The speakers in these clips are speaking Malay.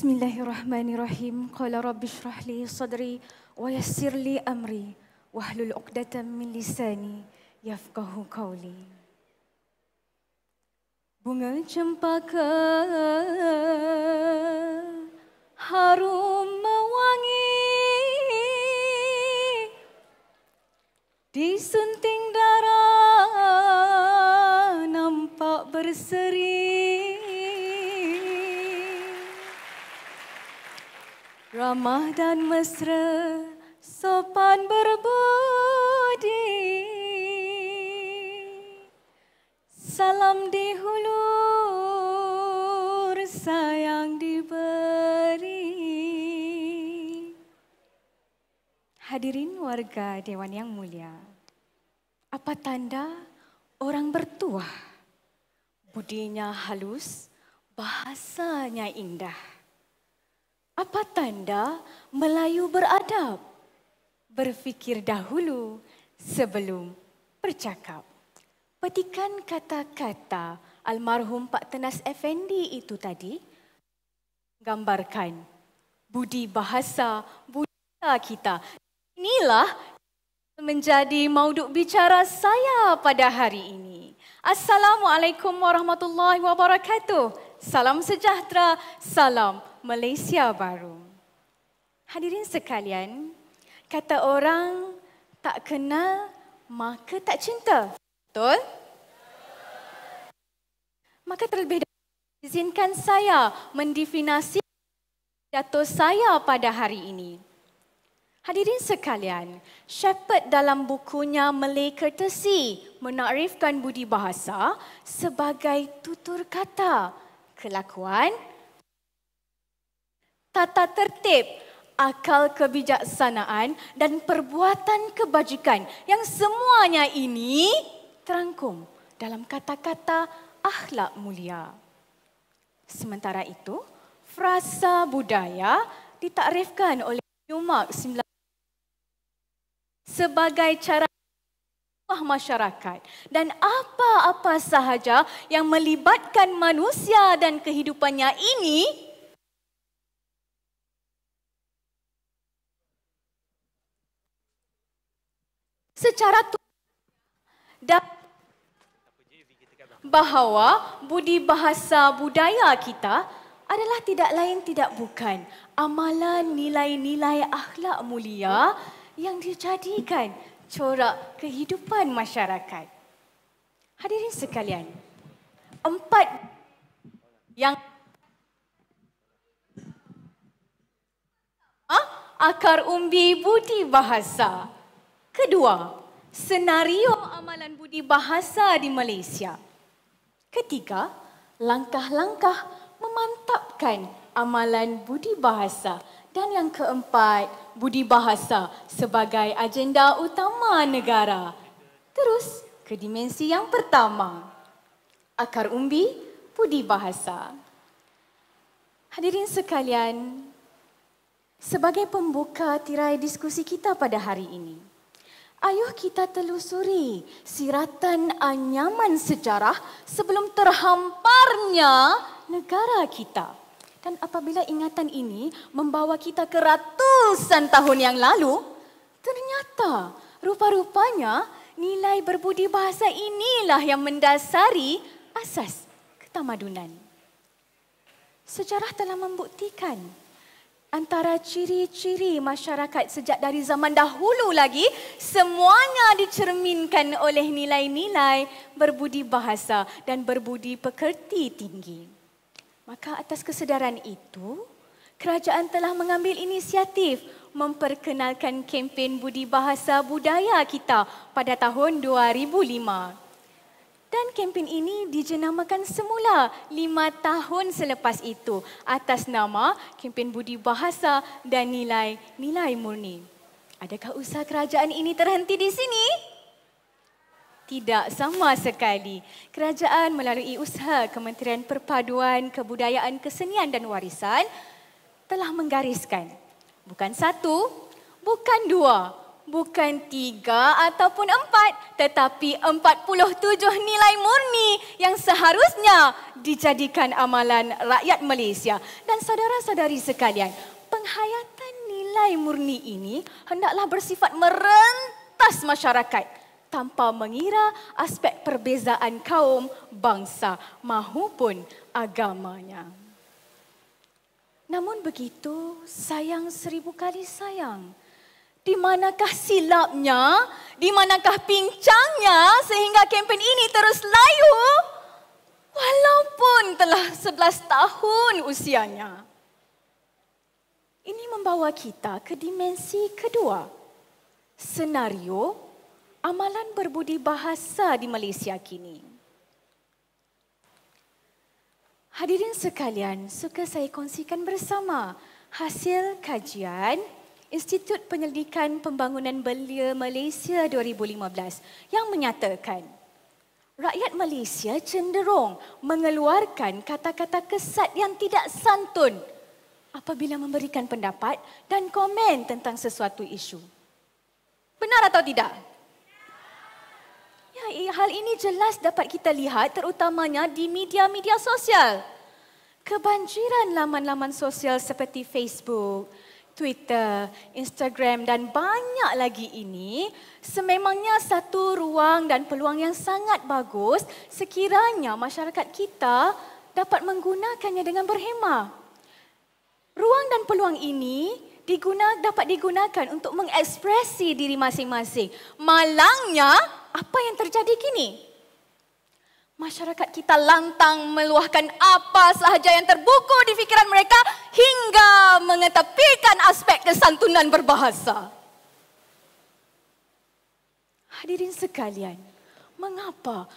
Bismillahirrahmanirrahim. Qala rabbi shrah li sadri wa yassir li amri wahlul 'uqdatam min lisani yafqahu qawli. Bunga cempaka harum mewangi, disunting darah nampak berseri. Ramah dan mesra, sopan berbudi, salam dihulur, sayang diberi. Hadirin warga Dewan yang mulia, apa tanda orang bertuah? Budinya halus, bahasanya indah. Apa tanda Melayu beradab? Berfikir dahulu sebelum bercakap. Petikan kata-kata almarhum Pak Tenas Effendi itu tadi gambarkan budi bahasa budaya kita. Inilah menjadi mauduk bicara saya pada hari ini. Assalamualaikum warahmatullahi wabarakatuh. Salam sejahtera, salam Malaysia baru. Hadirin sekalian, kata orang tak kenal maka tak cinta. Betul? Maka terlebih dahulu izinkan saya mendefinisi pidato saya pada hari ini. Hadirin sekalian, Shepard dalam bukunya Malay Courtesy menakrifkan budi bahasa sebagai tutur kata, kelakuan, tata tertib, akal kebijaksanaan dan perbuatan kebajikan yang semuanya ini terangkum dalam kata-kata akhlak mulia. Sementara itu, frasa budaya ditakrifkan oleh Newmark sebagai cara masyarakat dan apa-apa sahaja yang melibatkan manusia dan kehidupannya ini secara dan bahawa budi bahasa budaya kita adalah tidak lain tidak bukan amalan nilai-nilai akhlak mulia yang dijadikan corak kehidupan masyarakat. Hadirin sekalian, 4 yang akar umbi budi bahasa. Kedua, senario amalan budi bahasa di Malaysia. Ketiga, langkah-langkah memantapkan amalan budi bahasa. Dan yang keempat, budi bahasa sebagai agenda utama negara. Terus ke dimensi yang pertama, akar umbi budi bahasa. Hadirin sekalian, sebagai pembuka tirai diskusi kita pada hari ini, ayuh kita telusuri siratan anyaman sejarah sebelum terhamparnya negara kita. Dan apabila ingatan ini membawa kita ke ratusan tahun yang lalu, ternyata rupa-rupanya nilai berbudi bahasa inilah yang mendasari asas ketamadunan. Sejarah telah membuktikan antara ciri-ciri masyarakat sejak dari zaman dahulu lagi, semuanya dicerminkan oleh nilai-nilai berbudi bahasa dan berbudi pekerti tinggi. Maka atas kesedaran itu, kerajaan telah mengambil inisiatif memperkenalkan kempen budi bahasa budaya kita pada tahun 2005. Dan kempen ini dijenamakan semula 5 tahun selepas itu atas nama kempen budi bahasa dan nilai-nilai murni. Adakah usaha kerajaan ini terhenti di sini? Tidak sama sekali. Kerajaan melalui usaha Kementerian Perpaduan, Kebudayaan, Kesenian dan Warisan telah menggariskan bukan 1, bukan 2, Bukan 3 ataupun 4, tetapi 47 nilai murni yang seharusnya dijadikan amalan rakyat Malaysia. Dan saudara-saudari sekalian, penghayatan nilai murni ini hendaklah bersifat merentas masyarakat tanpa mengira aspek perbezaan kaum, bangsa maupun agamanya. Namun begitu, sayang 1000 kali sayang. Di manakah silapnya, di manakah pincangnya sehingga kempen ini terus layu walaupun telah 11 tahun usianya. Ini membawa kita ke dimensi kedua. Senario amalan berbudi bahasa di Malaysia kini. Hadirin sekalian, suka saya kongsikan bersama hasil kajian Institut Penyelidikan Pembangunan Belia Malaysia 2015 yang menyatakan rakyat Malaysia cenderung mengeluarkan kata-kata kesat yang tidak santun apabila memberikan pendapat dan komen tentang sesuatu isu. Benar atau tidak? Ya, hal ini jelas dapat kita lihat terutamanya di media-media sosial. Kebanjiran laman-laman sosial seperti Facebook, Twitter, Instagram dan banyak lagi ini sememangnya satu ruang dan peluang yang sangat bagus sekiranya masyarakat kita dapat menggunakannya dengan berhemah. Ruang dan peluang ini dapat digunakan untuk mengekspresi diri masing-masing. Malangnya, apa yang terjadi kini? Masyarakat kita lantang meluahkan apa sahaja yang terbuku di fikiran mereka hingga mengetepikan aspek kesantunan berbahasa. Hadirin sekalian, mengapa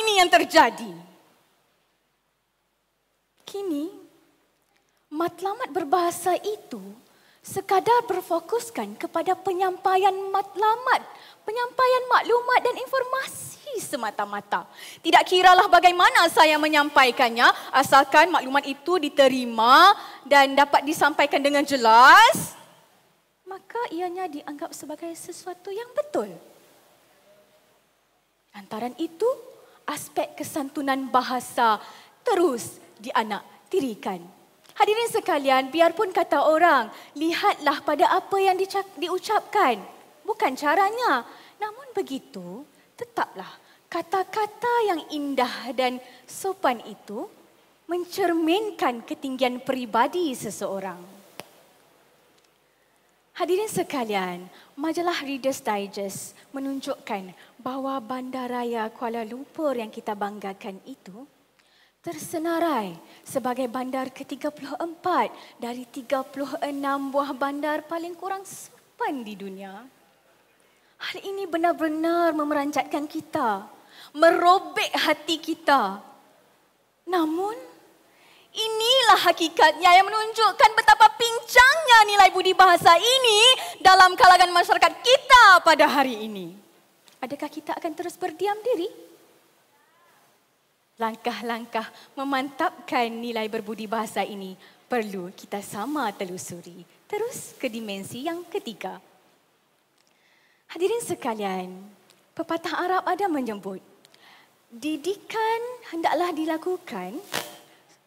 ini yang terjadi? Kini, matlamat berbahasa itu sekadar berfokuskan kepada penyampaian matlamat, penyampaian maklumat dan informasi semata-mata. Tidak kiralah bagaimana saya menyampaikannya, asalkan maklumat itu diterima dan dapat disampaikan dengan jelas, maka ianya dianggap sebagai sesuatu yang betul. Lantaran itu, aspek kesantunan bahasa terus dianaktirikan. Hadirin sekalian, biarpun kata orang, lihatlah pada apa yang diucapkan, bukan caranya. Namun begitu, tetaplah kata-kata yang indah dan sopan itu mencerminkan ketinggian peribadi seseorang. Hadirin sekalian, majalah Reader's Digest menunjukkan bahawa Bandaraya Kuala Lumpur yang kita banggakan itu tersenarai sebagai bandar ke-34 dari 36 buah bandar paling kurang sopan di dunia. Hal ini benar-benar memeranjatkan kita, merobek hati kita. Namun, inilah hakikatnya yang menunjukkan betapa pincangnya nilai budi bahasa ini dalam kalangan masyarakat kita pada hari ini. Adakah kita akan terus berdiam diri? Langkah-langkah memantapkan nilai berbudi bahasa ini perlu kita sama telusuri. Terus ke dimensi yang ketiga. Hadirin sekalian, pepatah Arab ada menyebut, didikan hendaklah dilakukan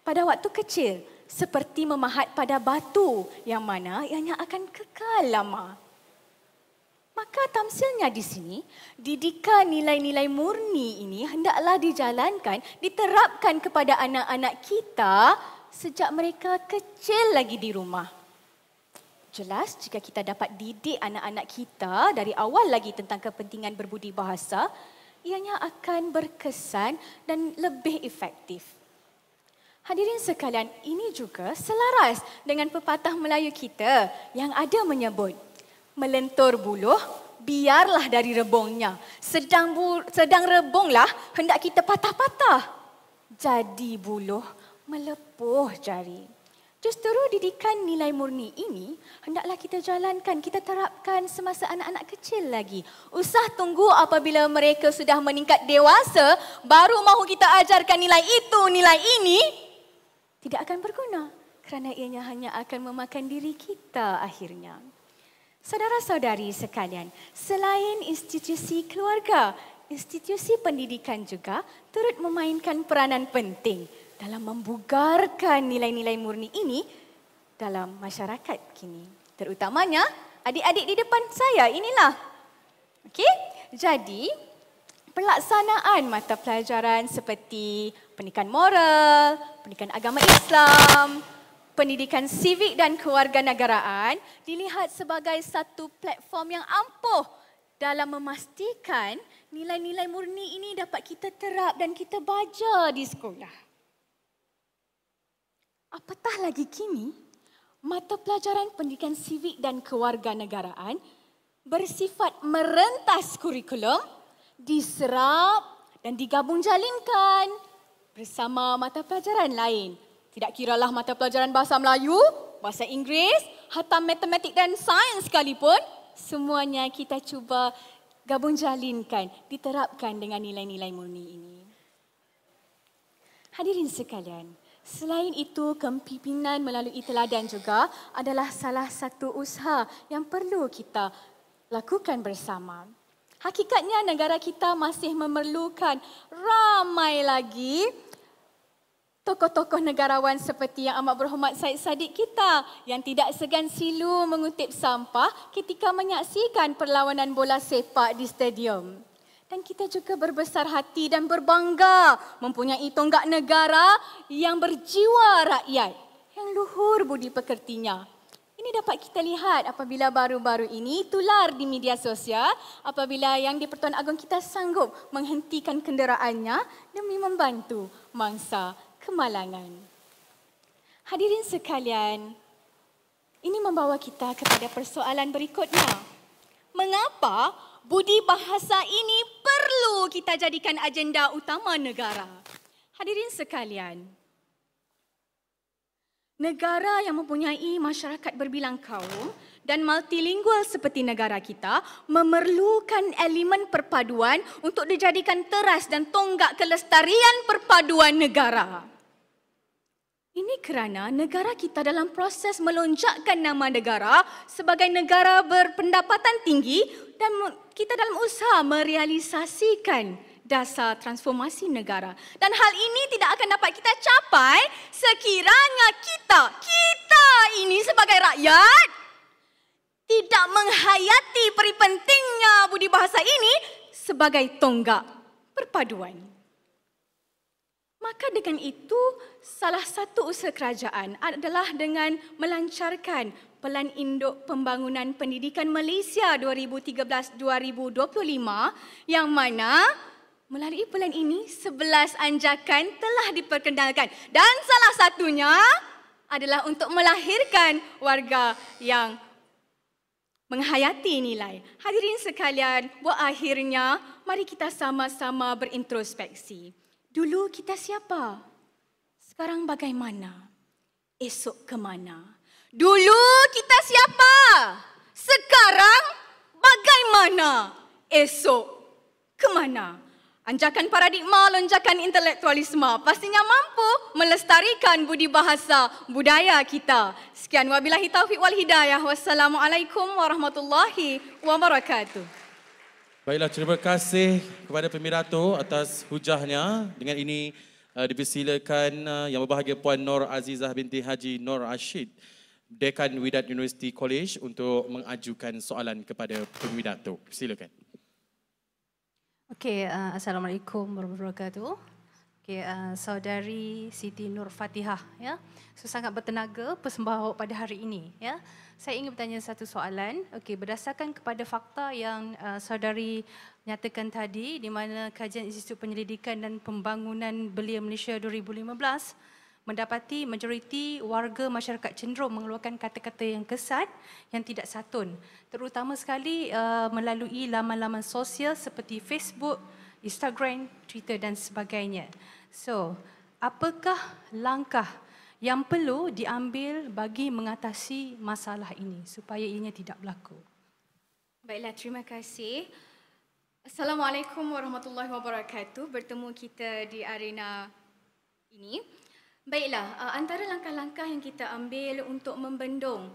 pada waktu kecil seperti memahat pada batu yang mana ianya akan kekal lama. Maka tamsilnya di sini, didikan nilai-nilai murni ini hendaklah dijalankan, diterapkan kepada anak-anak kita sejak mereka kecil lagi di rumah. Jelas jika kita dapat didik anak-anak kita dari awal lagi tentang kepentingan berbudi bahasa, ianya akan berkesan dan lebih efektif. Hadirin sekalian, ini juga selaras dengan pepatah Melayu kita yang ada menyebut, melentur buluh, biarlah dari rebungnya. Sedang rebunglah, hendak kita patah-patah. Jadi buluh, melepuh jari. Justru didikan nilai murni ini, hendaklah kita jalankan, kita terapkan semasa anak-anak kecil lagi. Usah tunggu apabila mereka sudah meningkat dewasa, baru mahu kita ajarkan nilai itu, nilai ini, tidak akan berguna. Kerana ianya hanya akan memakan diri kita akhirnya. Saudara-saudari sekalian, selain institusi keluarga, institusi pendidikan juga turut memainkan peranan penting dalam membugarkan nilai-nilai murni ini dalam masyarakat kini. Terutamanya adik-adik di depan saya inilah. Okey, jadi pelaksanaan mata pelajaran seperti pendidikan moral, pendidikan agama Islam, pendidikan sivik dan kewarganegaraan dilihat sebagai satu platform yang ampuh dalam memastikan nilai-nilai murni ini dapat kita terap dan kita baca di sekolah. Apatah lagi kini, mata pelajaran pendidikan sivik dan kewarganegaraan bersifat merentas kurikulum, diserap dan digabung jalinkan bersama mata pelajaran lain. Tidak kiralah mata pelajaran bahasa Melayu, bahasa Inggeris, hatta matematik dan sains sekalipun, semuanya kita cuba gabung jalinkan, diterapkan dengan nilai-nilai murni ini. Hadirin sekalian, selain itu, kepimpinan melalui teladan juga adalah salah satu usaha yang perlu kita lakukan bersama. Hakikatnya negara kita masih memerlukan ramai lagi tokoh-tokoh negarawan seperti yang amat berhormat Syed Saddiq kita yang tidak segan silu mengutip sampah ketika menyaksikan perlawanan bola sepak di stadium. Dan kita juga berbesar hati dan berbangga mempunyai tonggak negara yang berjiwa rakyat, yang luhur budi pekertinya. Ini dapat kita lihat apabila baru-baru ini tular di media sosial apabila yang di Pertuan Agong kita sanggup menghentikan kenderaannya demi membantu mangsa kemalangan. Hadirin sekalian, ini membawa kita kepada persoalan berikutnya. Mengapa budi bahasa ini perlu kita jadikan agenda utama negara? Hadirin sekalian, negara yang mempunyai masyarakat berbilang kaum dan multilingual seperti negara kita memerlukan elemen perpaduan untuk dijadikan teras dan tonggak kelestarian perpaduan negara. Ini kerana negara kita dalam proses melonjakkan nama negara sebagai negara berpendapatan tinggi dan kita dalam usaha merealisasikan dasar transformasi negara. Dan hal ini tidak akan dapat kita capai sekiranya kita ini sebagai rakyat tidak menghayati peri pentingnya budi bahasa ini sebagai tonggak perpaduan. Maka dengan itu, salah satu usaha kerajaan adalah dengan melancarkan Pelan Induk Pembangunan Pendidikan Malaysia 2013-2025 yang mana melalui pelan ini 11 anjakan telah diperkenalkan dan salah satunya adalah untuk melahirkan warga yang menghayati nilai. Hadirin sekalian, buat akhirnya mari kita sama-sama berintrospeksi. Dulu kita siapa? Sekarang bagaimana? Esok ke mana? Dulu kita siapa? Sekarang bagaimana? Esok ke mana? Anjakan paradigma lonjakan intelektualisme pastinya mampu melestarikan budi bahasa budaya kita. Sekian wabillahi taufiq wal hidayah. Wassalamualaikum warahmatullahi wabarakatuh. Baiklah, terima kasih kepada Pemirato atas hujahnya. Dengan ini dipersilakan Yang Berbahagia Puan Nur Azizah binti Haji Nur Rashid, Dekan Wydad University College untuk mengajukan soalan kepada Pemirato. Silakan. Okey, Assalamualaikum warahmatullahi wabarakatuh. Okey, saudari Siti Nur Fatihah, ya. So, sangat bertenaga persembahan awak pada hari ini, ya. Saya ingin bertanya satu soalan. Okey, berdasarkan kepada fakta yang saudari nyatakan tadi di mana kajian Institut Penyelidikan dan Pembangunan Belia Malaysia 2015 mendapati majoriti warga masyarakat cenderung mengeluarkan kata-kata yang kesat, yang tidak santun, terutama sekali melalui laman-laman sosial seperti Facebook, Instagram, Twitter dan sebagainya. So, apakah langkah yang perlu diambil bagi mengatasi masalah ini supaya ianya tidak berlaku? Baiklah, terima kasih. Assalamualaikum warahmatullahi wabarakatuh. Bertemu kita di arena ini. Baiklah, antara langkah-langkah yang kita ambil untuk membendung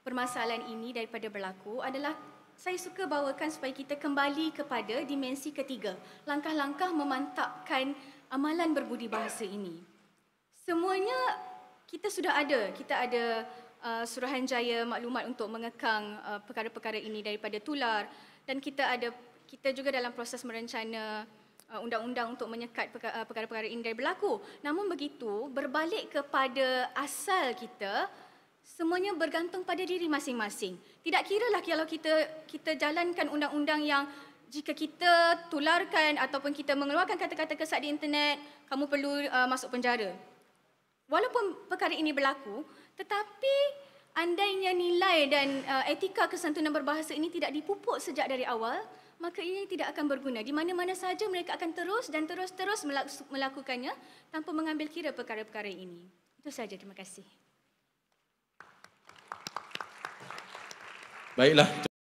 permasalahan ini daripada berlaku adalah saya suka bawakan supaya kita kembali kepada dimensi ketiga, langkah-langkah memantapkan amalan berbudi bahasa ini. Semuanya kita sudah ada, kita ada Suruhanjaya maklumat untuk mengekang perkara-perkara ini daripada tular, dan kita juga dalam proses merencana undang-undang untuk menyekat perkara-perkara ini dari berlaku. Namun begitu, berbalik kepada asal kita, semuanya bergantung pada diri masing-masing. Tidak kiralah kalau kita jalankan undang-undang yang jika kita tularkan ataupun kita mengeluarkan kata-kata kesat di internet, kamu perlu masuk penjara. Walaupun perkara ini berlaku, tetapi andainya nilai dan etika kesantunan berbahasa ini tidak dipupuk sejak dari awal, maka ini tidak akan berguna. Di mana-mana saja mereka akan terus melakukannya tanpa mengambil kira perkara-perkara ini. Itu saja, terima kasih. Baiklah.